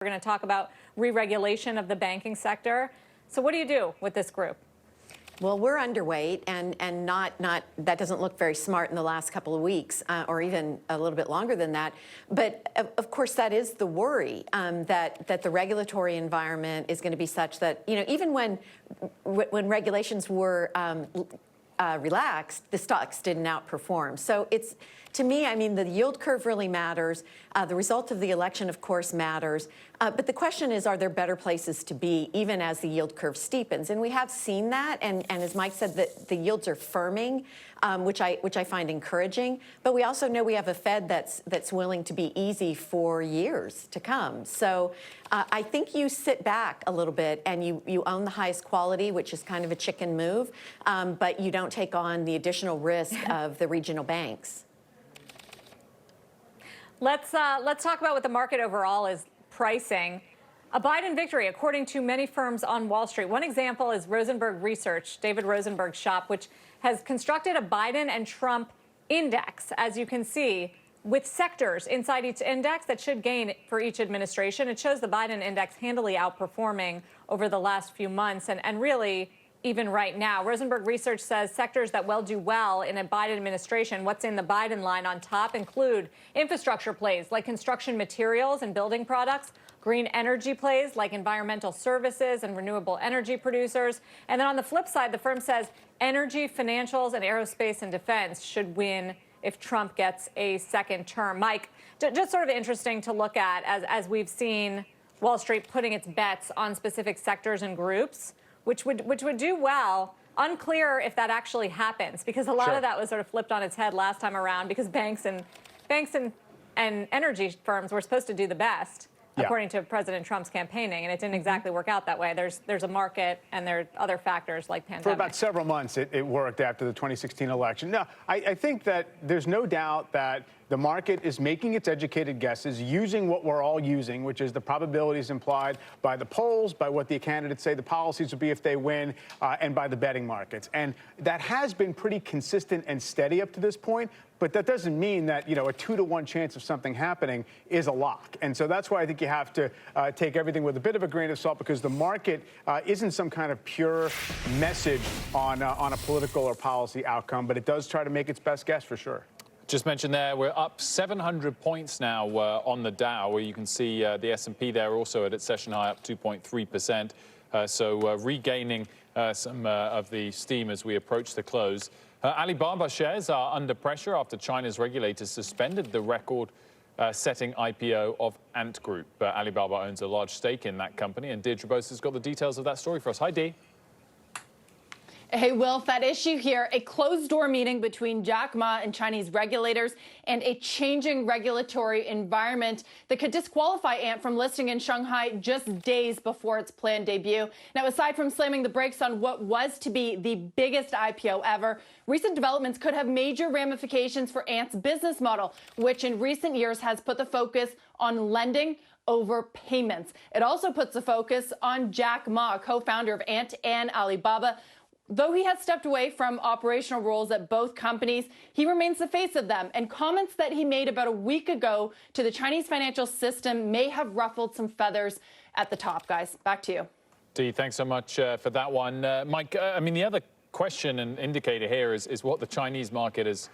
We're going to talk about re-regulation of the banking sector. So what do you do with this group? Well, we're underweight, and not that doesn't look very smart in the last couple of weeks, or even a little bit longer than that. But of course, that is the worry, that the regulatory environment is going to be such that, you know, even when regulations were relaxed, the stocks didn't outperform. So it's, to me, I mean, the yield curve really matters. The result of the election, of course, matters. But the question is, are there better places to be, even as the yield curve steepens? And we have seen that. And as Mike said, that the yields are firming, which I find encouraging. But we also know we have a Fed that's willing to be easy for years to come. So I think you sit back a little bit and you own the highest quality, which is kind of a chicken move, but you don't take on the additional risk of the regional banks. Let's talk about what the market overall is pricing. A Biden victory, according to many firms on Wall Street. One example is Rosenberg Research, David Rosenberg's shop, which has constructed a Biden and Trump index, as you can see, with sectors inside each index that should gain for each administration. It shows the Biden index handily outperforming over the last few months and really even right now. Rosenberg Research says sectors that will do well in a Biden administration, what's in the Biden line on top, include infrastructure plays like construction materials and building products, green energy plays like environmental services and renewable energy producers. And then on the flip side, the firm says energy, financials, and aerospace and defense should win if Trump gets a second term. Mike, just sort of interesting to look at as we've seen Wall Street putting its bets on specific sectors and groups, which would do well. Unclear if that actually happens, because a lot of that was sort of flipped on its head last time around, because banks and energy firms were supposed to do the best, according to President Trump's campaigning, and it didn't exactly work out that way. There's a market, and there are other factors like pandemic. For about several months, it worked after the 2016 election. No, I think that there's no doubt that the market is making its educated guesses, using what we're all using, which is the probabilities implied by the polls, by what the candidates say the policies will be if they win, and by the betting markets. And that has been pretty consistent and steady up to this point. But that doesn't mean that, you know, a 2-to-1 chance of something happening is a lock. And so that's why I think you have to take everything with a bit of a grain of salt, because the market isn't some kind of pure message on a political or policy outcome, but it does try to make its best guess for sure. Just mentioned there, we're up 700 points now on the Dow, where you can see the S&P there also at its session high, up 2.3%. So regaining some of the steam as we approach the close. Alibaba shares are under pressure after China's regulators suspended the record-setting IPO of Ant Group. Alibaba owns a large stake in that company, and Deirdre Bose has got the details of that story for us. Hi, Dee. Hey, Wilf, that issue here, a closed-door meeting between Jack Ma and Chinese regulators and a changing regulatory environment that could disqualify Ant from listing in Shanghai just days before its planned debut. Now, aside from slamming the brakes on what was to be the biggest IPO ever, recent developments could have major ramifications for Ant's business model, which in recent years has put the focus on lending over payments. It also puts the focus on Jack Ma, co-founder of Ant and Alibaba. Though he has stepped away from operational roles at both companies, he remains the face of them, and comments that he made about a week ago to the Chinese financial system may have ruffled some feathers at the top. Guys, back to you. Dee, thanks so much for that one. Mike, I mean, the other question and indicator here is what the Chinese market has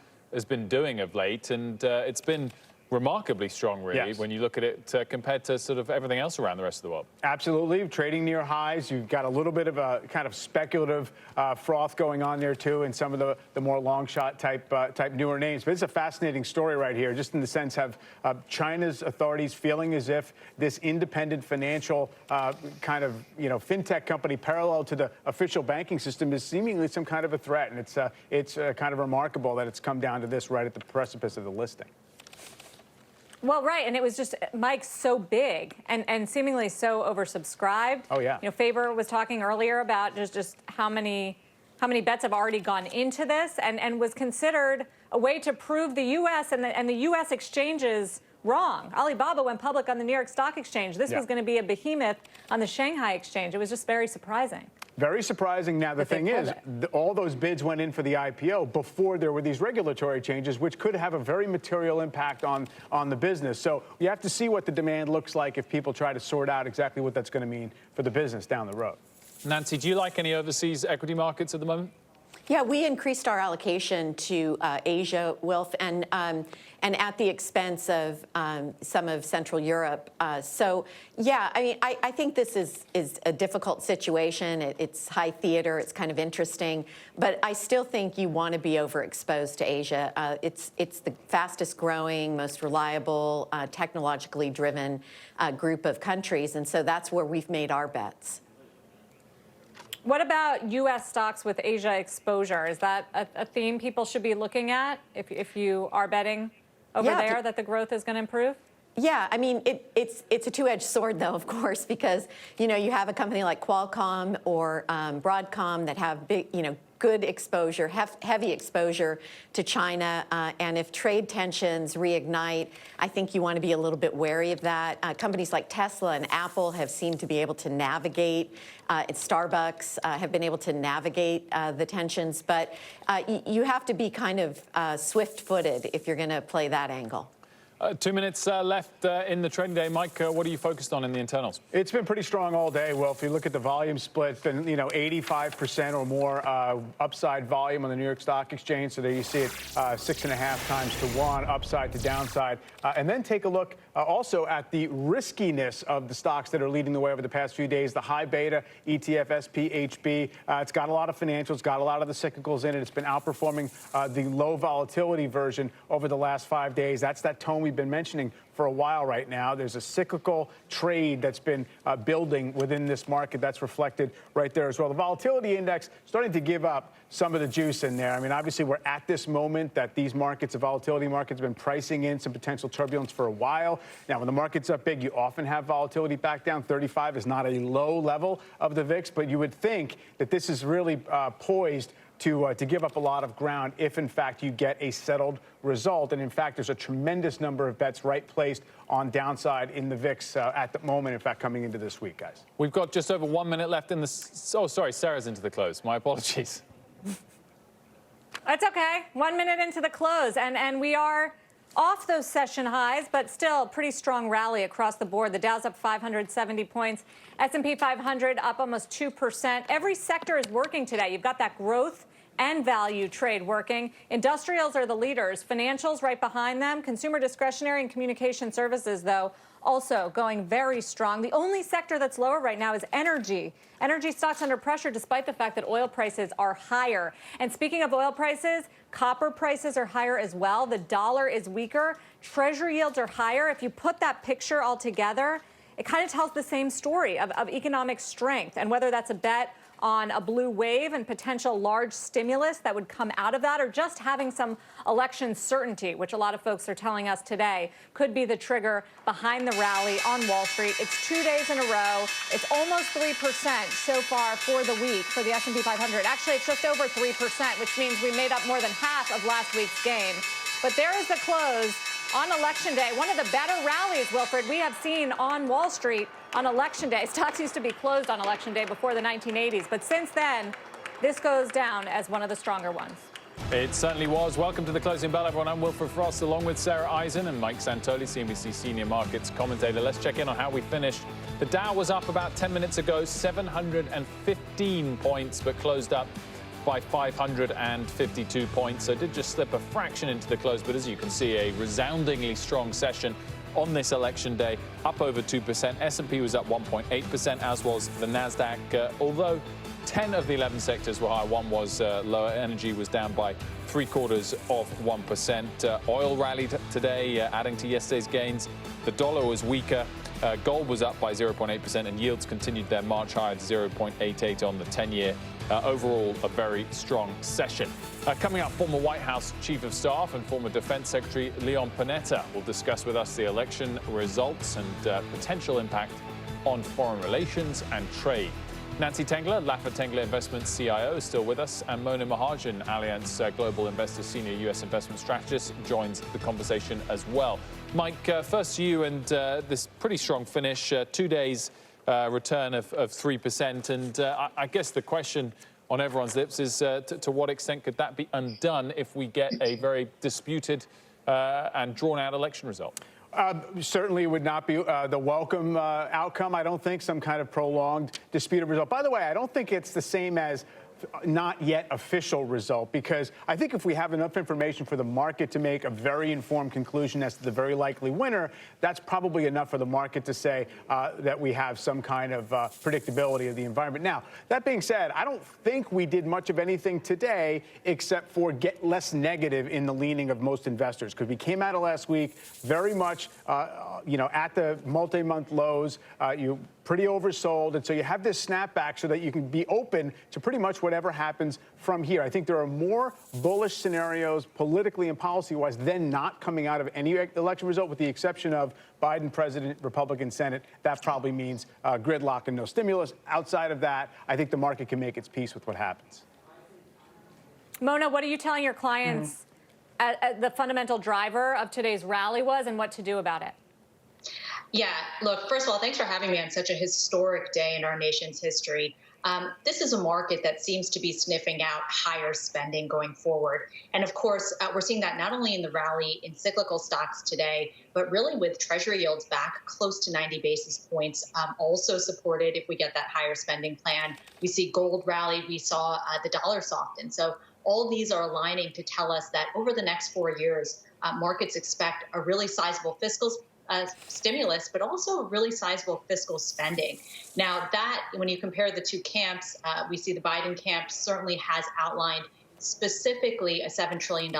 been doing of late, and it's been remarkably strong, really, when you look at it compared to sort of everything else around the rest of the world. Absolutely. Trading near highs. You've got a little bit of a kind of speculative froth going on there, too, in some of the more long shot type newer names. But it's a fascinating story right here, just in the sense of China's authorities feeling as if this independent financial kind of, you know, fintech company parallel to the official banking system is seemingly some kind of a threat. And it's kind of remarkable that it's come down to this right at the precipice of the listing. Well, right, and it was just, Mike, so big and seemingly so oversubscribed. Oh, yeah. You know, Faber was talking earlier about just how many bets have already gone into this, and was considered a way to prove the U.S. and the U.S. exchanges wrong. Alibaba went public on the New York Stock Exchange. This was going to be a behemoth on the Shanghai Exchange. It was just very surprising. Very surprising. Now, the thing is, all those bids went in for the IPO before there were these regulatory changes, which could have a very material impact on the business. So you have to see what the demand looks like if people try to sort out exactly what that's going to mean for the business down the road. Nancy, do you like any overseas equity markets at the moment? Yeah, we increased our allocation to Asia, Wilf, and at the expense of some of Central Europe. So, yeah, I mean, I think this is a difficult situation. It's high theater. It's kind of interesting. But I still think you want to be overexposed to Asia. It's the fastest growing, most reliable, technologically driven group of countries. And so that's where we've made our bets. What about U.S. stocks with Asia exposure? Is that a theme people should be looking at if you are betting over there that the growth is going to improve? Yeah, I mean, it's a two-edged sword, though, of course, because, you know, you have a company like Qualcomm or Broadcom that have big, you know, good exposure, heavy exposure to China. And if trade tensions reignite, I think you want to be a little bit wary of that. Companies like Tesla and Apple have seemed to be able to navigate. Starbucks have been able to navigate the tensions. But you have to be kind of swift-footed if you're going to play that angle. 2 minutes left in the trading day. Mike, what are you focused on in the internals? It's been pretty strong all day. Well, if you look at the volume split, then, you know, 85% or more upside volume on the New York Stock Exchange. So there you see it 6.5 times to 1, upside to downside. And then take a look also at the riskiness of the stocks that are leading the way over the past few days. The high beta ETF, SPHB, it's got a lot of financials, got a lot of the cyclicals in it. It's been outperforming the low volatility version over the last 5 days. That's that tone we've been mentioning for a while right now. There's a cyclical trade that's been building within this market that's reflected right there as well. The volatility index starting to give up some of the juice in there. I mean, obviously, we're at this moment that these markets, the volatility markets, have been pricing in some potential turbulence for a while. Now, when the market's up big, you often have volatility back down. 35 is not a low level of the VIX, but you would think that this is really poised to give up a lot of ground if, in fact, you get a settled result. And, in fact, there's a tremendous number of bets right placed on downside in the VIX at the moment, in fact, coming into this week, guys. We've got just over 1 minute left in the... Oh, sorry, Sarah's into the close. My apologies. That's okay. 1 minute into the close, and we are off those session highs, but still pretty strong rally across the board. The Dow's up 570 points. S&P 500 up almost 2%. Every sector is working today. You've got that growth and value trade working. Industrials are the leaders. Financials right behind them. Consumer discretionary and communication services, though, also going very strong. The only sector that's lower right now is energy. Energy stocks under pressure despite the fact that oil prices are higher. And speaking of oil prices, copper prices are higher as well. The dollar is weaker. Treasury yields are higher. If you put that picture all together, it kind of tells the same story of economic strength, and whether that's a bet on a blue wave and potential large stimulus that would come out of that, or just having some election certainty, which a lot of folks are telling us today could be the trigger behind the rally on Wall Street. It's 2 days in a row. It's almost 3% so far for the week for the S&P 500. Actually, it's just over 3%, which means we made up more than half of last week's gain. But there is the close on Election Day. One of the better rallies, Wilfred, we have seen on Wall Street on Election Day. Stocks used to be closed on Election Day before the 1980s, but since then, this goes down as one of the stronger ones. It certainly was. Welcome to the Closing Bell, everyone. I'm Wilfred Frost, along with Sarah Eisen and Mike Santoli, CNBC senior markets commentator. Let's check in on how we finished. The Dow was up about 10 minutes ago, 715 points, but closed up by 552 points. So it did just slip a fraction into the close, but as you can see, a resoundingly strong session on this election day, up over 2%. S&P was up 1.8%, as was the NASDAQ, although 10 of the 11 sectors were higher. One was lower. Energy was down by 0.75%. Oil rallied today, adding to yesterday's gains. The dollar was weaker. Gold was up by 0.8%, and yields continued their march higher to 0.88 on the 10-year. Overall, a very strong session. Coming up, former White House Chief of Staff and former Defense Secretary Leon Panetta will discuss with us the election results and potential impact on foreign relations and trade. Nancy Tengler, Laffer Tengler Investments CIO, is still with us, and Mona Mahajan, Allianz Global Investors Senior U.S. Investment Strategist, joins the conversation as well. Mike, first to you, and this pretty strong finish, 2 days return of 3%. And I guess the question on everyone's lips is to what extent could that be undone if we get a very disputed and drawn-out election result? Certainly it would not be the welcome outcome. I don't think some kind of prolonged disputed result. By the way, I don't think it's the same as not yet official result, because I think if we have enough information for the market to make a very informed conclusion as to the very likely winner, that's probably enough for the market to say that we have some kind of predictability of the environment. Now, that being said, I don't think we did much of anything today except for get less negative in the leaning of most investors, because we came out of last week very much, at the multi-month lows. You pretty oversold, and so you have this snapback so that you can be open to pretty much whatever happens from here. I think there are more bullish scenarios politically and policy-wise than not coming out of any election result, with the exception of Biden president, Republican Senate. That probably means gridlock and no stimulus. Outside of that, I think the market can make its peace with what happens. Mona, what are you telling your clients the fundamental driver of today's rally was and what to do about it? Yeah, look, first of all, thanks for having me on such a historic day in our nation's history. This is a market that seems to be sniffing out higher spending going forward. And of course, we're seeing that not only in the rally in cyclical stocks today, but really with Treasury yields back close to 90 basis points, also supported if we get that higher spending plan. We see gold rally, we saw the dollar soften. So all these are aligning to tell us that over the next 4 years, markets expect a really sizable fiscal stimulus, but also really sizable fiscal spending. Now that, when you compare the two camps, we see the Biden camp certainly has outlined specifically a $7 trillion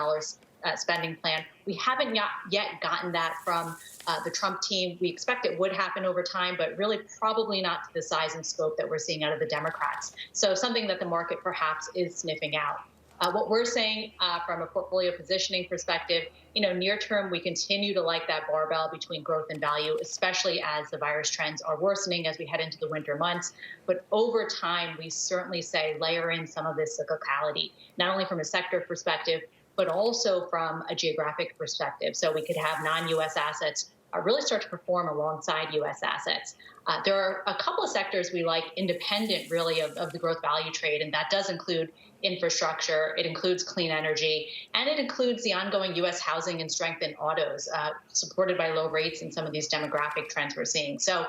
spending plan. We haven't yet gotten that from the Trump team. We expect it would happen over time, but really probably not to the size and scope that we're seeing out of the Democrats. So something that the market perhaps is sniffing out. What we're saying from a portfolio positioning perspective, near term, we continue to like that barbell between growth and value, especially as the virus trends are worsening as we head into the winter months. But over time, we certainly say layer in some of this cyclicality, not only from a sector perspective, but also from a geographic perspective. So we could have non-U.S. assets really start to perform alongside U.S. assets. There are a couple of sectors we like independent, really, of the growth value trade, and that does include infrastructure, it includes clean energy, and it includes the ongoing U.S. housing and strength in autos, supported by low rates and some of these demographic trends we're seeing. So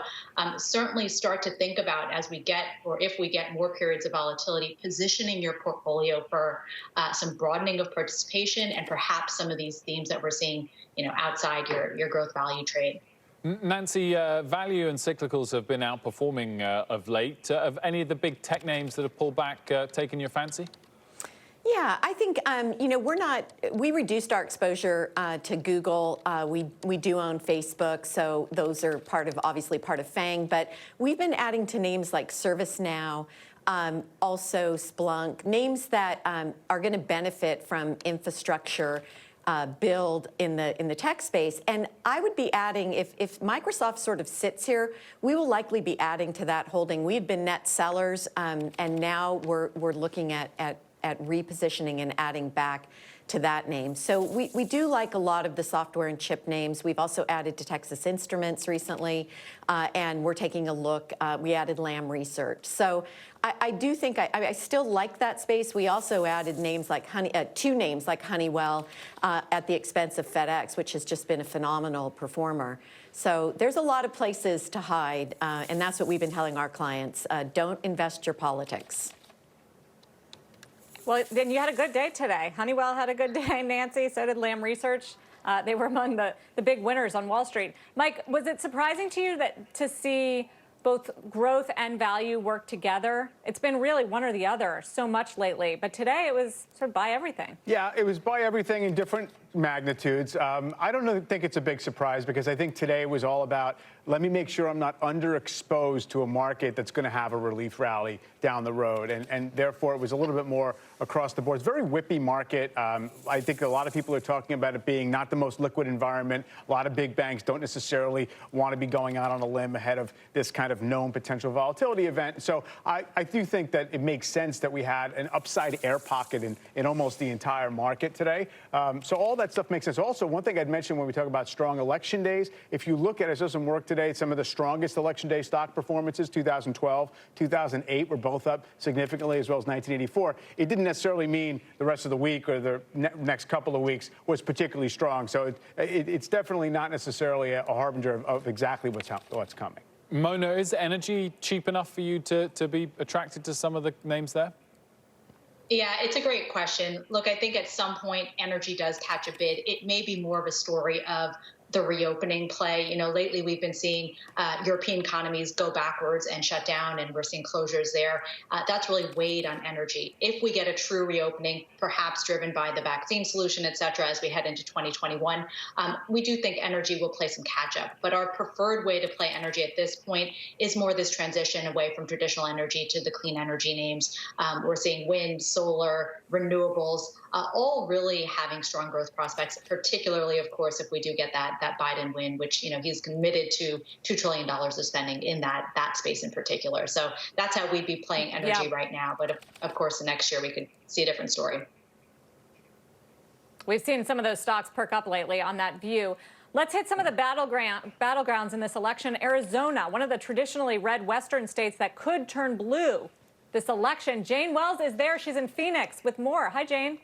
certainly start to think about, as we get, or if we get more periods of volatility, positioning your portfolio for some broadening of participation and perhaps some of these themes that we're seeing outside your growth value trade. Nancy, value and cyclicals have been outperforming of late. Have any of the big tech names that have pulled back taken your fancy? Yeah, I think, we reduced our exposure to Google. We do own Facebook, so those are obviously part of FANG, but we've been adding to names like ServiceNow, also Splunk, names that are going to benefit from infrastructure build in the tech space. And I would be adding, if Microsoft sort of sits here, we will likely be adding to that holding. We've been net sellers, and now we're looking at repositioning and adding back to that name. So we do like a lot of the software and chip names. We've also added to Texas Instruments recently, and we're taking a look. We added Lam Research. So I do think I still like that space. We also added names like two names like Honeywell at the expense of FedEx, which has just been a phenomenal performer. So there's a lot of places to hide, and that's what we've been telling our clients. Don't invest your politics. Well, then you had a good day today. Honeywell had a good day, Nancy. So did Lam Research. They were among the big winners on Wall Street. Mike, was it surprising to you to see both growth and value work together? It's been really one or the other so much lately. But today it was sort of buy everything. Yeah, it was buy everything in different magnitudes. I don't think it's a big surprise, because I think today was all about, let me make sure I'm not underexposed to a market that's going to have a relief rally down the road. And therefore, it was a little bit more across the board. It's a very whippy market. I think a lot of people are talking about it being not the most liquid environment. A lot of big banks don't necessarily want to be going out on a limb ahead of this kind of known potential volatility event. So I do think that it makes sense that we had an upside air pocket in almost the entire market today. So all that stuff makes sense. Also, one thing I'd mention when we talk about strong election days, if you look at, I saw some work today, yesterday some of the strongest election day stock performances. 2012, 2008 were both up significantly, as well as 1984. It didn't necessarily mean the rest of the week or the next couple of weeks was particularly strong. So it's definitely not necessarily a harbinger of exactly what's coming. Mona, is energy cheap enough for you to be attracted to some of the names there? Yeah, it's a great question. Look, I think at some point energy does catch a bid. It may be more of a story of the reopening play. You know, lately we've been seeing European economies go backwards and shut down, and we're seeing closures there. That's really weighed on energy. If we get a true reopening, perhaps driven by the vaccine solution, et cetera, as we head into 2021, we do think energy will play some catch up. But our preferred way to play energy at this point is more this transition away from traditional energy to the clean energy names. We're seeing wind, solar, renewables, all really having strong growth prospects, particularly, of course, if we do get that Biden win, which, you know, he's committed to $2 trillion of spending in that space in particular. So that's how we'd be playing energy right now. But of course, the next year we could see a different story. We've seen some of those stocks perk up lately on that view. Let's hit some of the battlegrounds in this election. Arizona, one of the traditionally red Western states that could turn blue this election. Jane Wells is there. She's in Phoenix with more. Hi, Jane.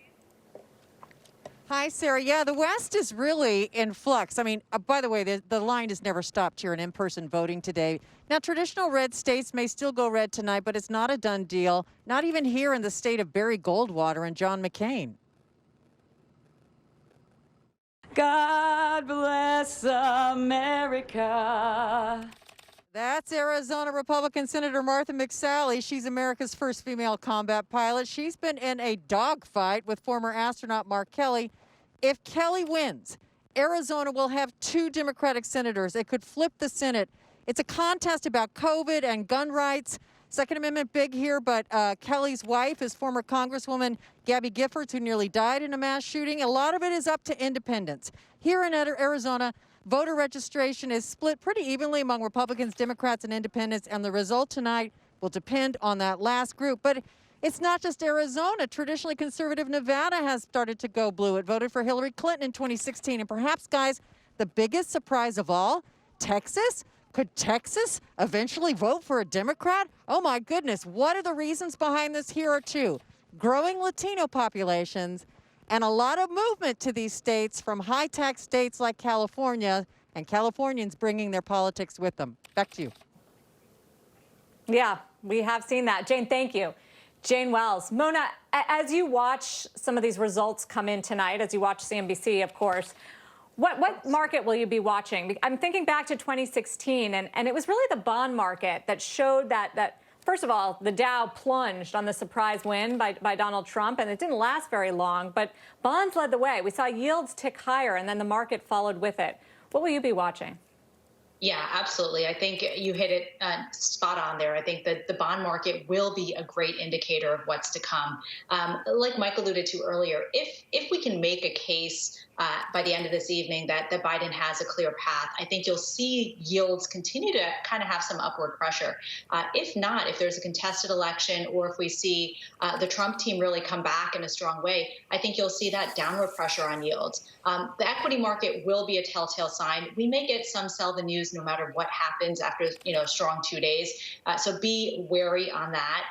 Hi, Sarah. Yeah, the West is really in flux. I mean, by the way, the line has never stopped here in in-person voting today. Now, traditional red states may still go red tonight, but it's not a done deal, not even here in the state of Barry Goldwater and John McCain. God bless America. That's Arizona Republican Senator Martha McSally. She's America's first female combat pilot. She's been in a dogfight with former astronaut Mark Kelly. If Kelly wins, Arizona will have 2 Democratic senators. It could flip the Senate. It's a contest about COVID and gun rights. Second Amendment big here, but Kelly's wife is former Congresswoman Gabby Giffords, who nearly died in a mass shooting. A lot of it is up to independents. Here in Arizona, voter registration is split pretty evenly among Republicans, Democrats, and independents, and the result tonight will depend on that last group. But it's not just Arizona. Traditionally conservative Nevada has started to go blue. It voted for Hillary Clinton in 2016. And perhaps, guys, the biggest surprise of all, Texas? Could Texas eventually vote for a Democrat? Oh, my goodness. What are the reasons behind this? Here are 2. Growing Latino populations and a lot of movement to these states from high-tax states like California, and Californians bringing their politics with them. Back to you. Yeah, we have seen that. Jane, thank you. Jane Wells. Mona, as you watch some of these results come in tonight, as you watch CNBC, of course, what market will you be watching? I'm thinking back to 2016, and it was really the bond market that showed that first of all, the Dow plunged on the surprise win by Donald Trump, and it didn't last very long, but bonds led the way. We saw yields tick higher, and then the market followed with it. What will you be watching? Yeah, absolutely. I think you hit it spot on there. I think that the bond market will be a great indicator of what's to come. Like Mike alluded to earlier, if we can make a case by the end of this evening that Biden has a clear path, I think you'll see yields continue to kind of have some upward pressure. If not, if there's a contested election, or if we see the Trump team really come back in a strong way, I think you'll see that downward pressure on yields. The equity market will be a telltale sign. We may get some sell the news no matter what happens after a strong 2 days. So be wary on that.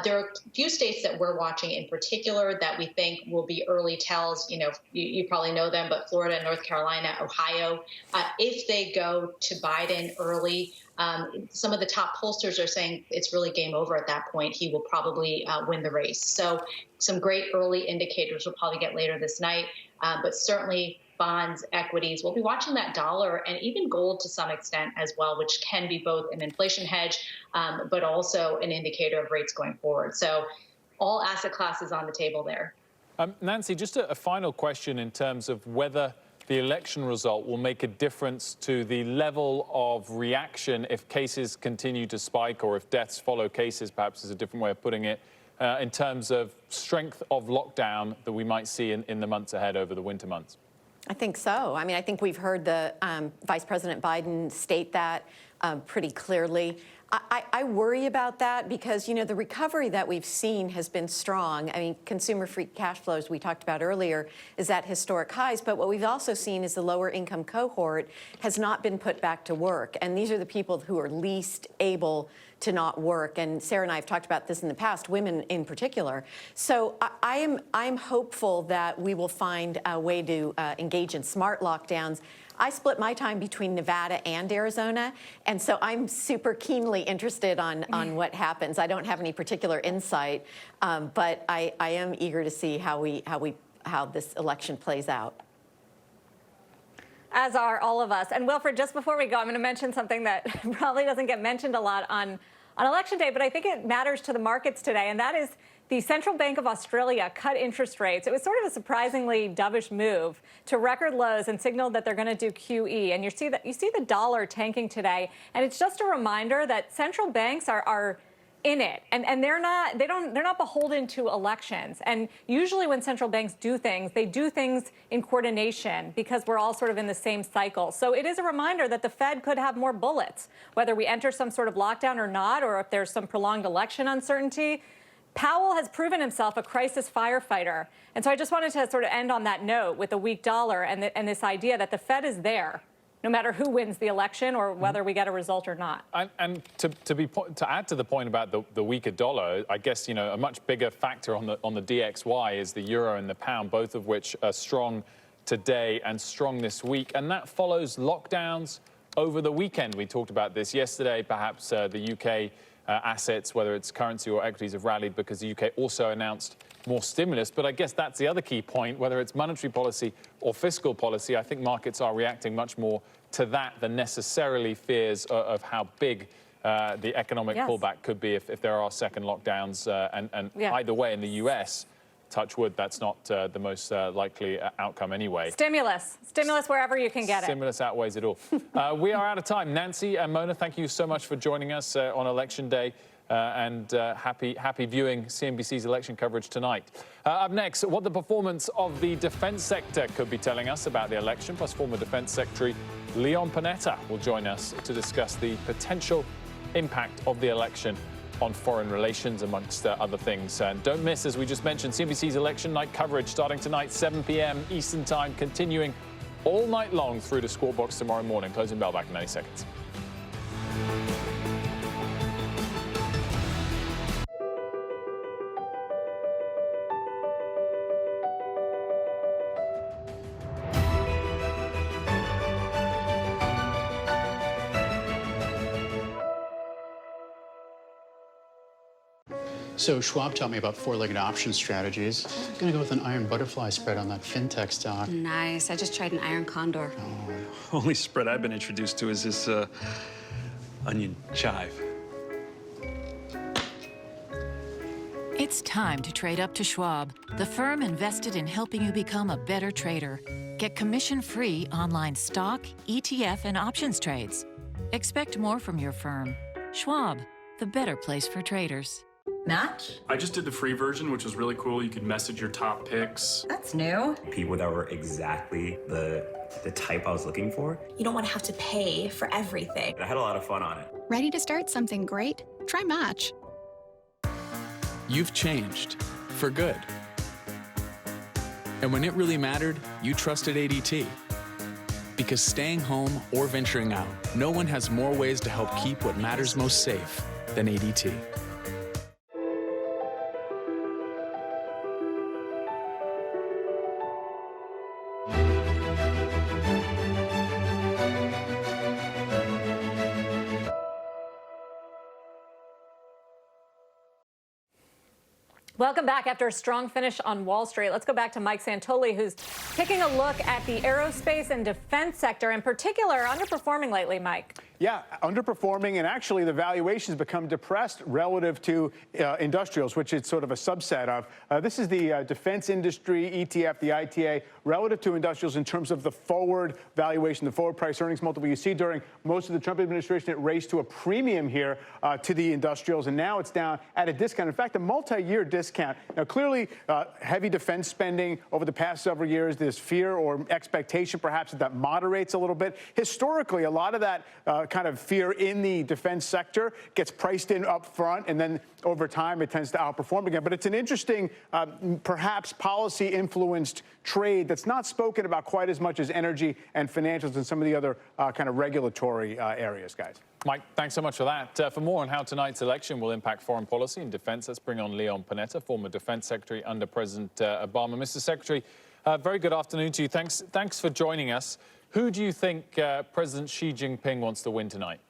There are a few states that we're watching in particular that we think will be early tells. You probably know them, but Florida, North Carolina, Ohio, if they go to Biden early, some of the top pollsters are saying it's really game over at that point. He will probably win the race. So some great early indicators we'll probably get later this night, but certainly bonds, equities. We'll be watching that dollar and even gold to some extent as well, which can be both an inflation hedge, but also an indicator of rates going forward. So all asset classes on the table there. Nancy, just a final question in terms of whether the election result will make a difference to the level of reaction if cases continue to spike, or if deaths follow cases, perhaps is a different way of putting it, in terms of strength of lockdown that we might see in the months ahead over the winter months. I think so. I mean, I think we've heard the Vice President Biden state that pretty clearly. I worry about that because, you know, the recovery that we've seen has been strong. I mean, consumer free cash flows we talked about earlier is at historic highs, but what we've also seen is the lower income cohort has not been put back to work. And these are the people who are least able to not work. And Sarah and I have talked about this in the past, women in particular. So I'm hopeful that we will find a way to engage in smart lockdowns. I split my time between Nevada and Arizona, and so I'm super keenly interested on what happens. I don't have any particular insight, but I am eager to see how this election plays out. As are all of us. And Wilfred, just before we go, I'm going to mention something that probably doesn't get mentioned a lot on Election Day, but I think it matters to the markets today, and that is the Central Bank of Australia cut interest rates. It was sort of a surprisingly dovish move to record lows and signaled that they're going to do QE. And you see the dollar tanking today, and it's just a reminder that central banks are in it, and they're not beholden to elections. And usually when central banks do things, they do things in coordination because we're all sort of in the same cycle. So it is a reminder that the Fed could have more bullets, whether we enter some sort of lockdown or not, or if there's some prolonged election uncertainty. Powell has proven himself a crisis firefighter. And so I just wanted to sort of end on that note with the weak dollar and this idea that the Fed is there, no matter who wins the election or whether we get a result or not. And to add to the point about the weaker dollar, I guess, you know, a much bigger factor on the DXY is the euro and the pound, both of which are strong today and strong this week. And that follows lockdowns over the weekend. We talked about this yesterday. Perhaps the UK assets, whether it's currency or equities, have rallied because the UK also announced more stimulus. But I guess that's the other key point, whether it's monetary policy or fiscal policy. I think markets are reacting much more to that than necessarily fears of how big the economic pullback could be if there are second lockdowns. Either way, in the US, touch wood, that's not the most likely outcome anyway. Stimulus wherever you can get it. Stimulus outweighs it all. We are out of time. Nancy and Mona, thank you so much for joining us on Election Day. And happy viewing CNBC's election coverage tonight. Up next, what the performance of the defense sector could be telling us about the election, plus former Defense Secretary Leon Panetta will join us to discuss the potential impact of the election on foreign relations, amongst other things. And don't miss, as we just mentioned, CNBC's election night coverage starting tonight, 7 p.m. Eastern Time, continuing all night long through to Squawk Box tomorrow morning. Closing bell back in 90 seconds. So Schwab taught me about four-legged option strategies. I'm gonna go with an iron butterfly spread on that fintech stock. Nice. I just tried an iron condor. Oh, only spread I've been introduced to is this onion chive. It's time to trade up to Schwab, the firm invested in helping you become a better trader. Get commission-free online stock, ETF, and options trades. Expect more from your firm. Schwab, the better place for traders. Match? I just did the free version, which was really cool. You could message your top picks. That's new. People that were exactly the type I was looking for. You don't want to have to pay for everything. I had a lot of fun on it. Ready to start something great? Try Match. You've changed for good. And when it really mattered, you trusted ADT. Because staying home or venturing out, no one has more ways to help keep what matters most safe than ADT. Welcome back after a strong finish on Wall Street. Let's go back to Mike Santoli, who's taking a look at the aerospace and defense sector, in particular, underperforming lately, Mike. Yeah, underperforming, and actually the valuations become depressed relative to industrials, which it's sort of a subset of. This is the defense industry ETF, the ITA, relative to industrials in terms of the forward valuation, the forward price earnings multiple. You see during most of the Trump administration, it raced to a premium here to the industrials, and now it's down at a discount. In fact, a multi-year discount. Now, clearly, heavy defense spending over the past several years, there's fear or expectation perhaps that moderates a little bit. Historically, a lot of that kind of fear in the defense sector gets priced in up front, and then over time it tends to outperform again. But it's an interesting, perhaps policy-influenced trade that's not spoken about quite as much as energy and financials and some of the other kind of regulatory areas, guys. Mike, thanks so much for that. For more on how tonight's election will impact foreign policy and defense, let's bring on Leon Panetta, former defense secretary under President Obama. Mr. Secretary, very good afternoon to you. Thanks for joining us. Who do you think President Xi Jinping wants to win tonight?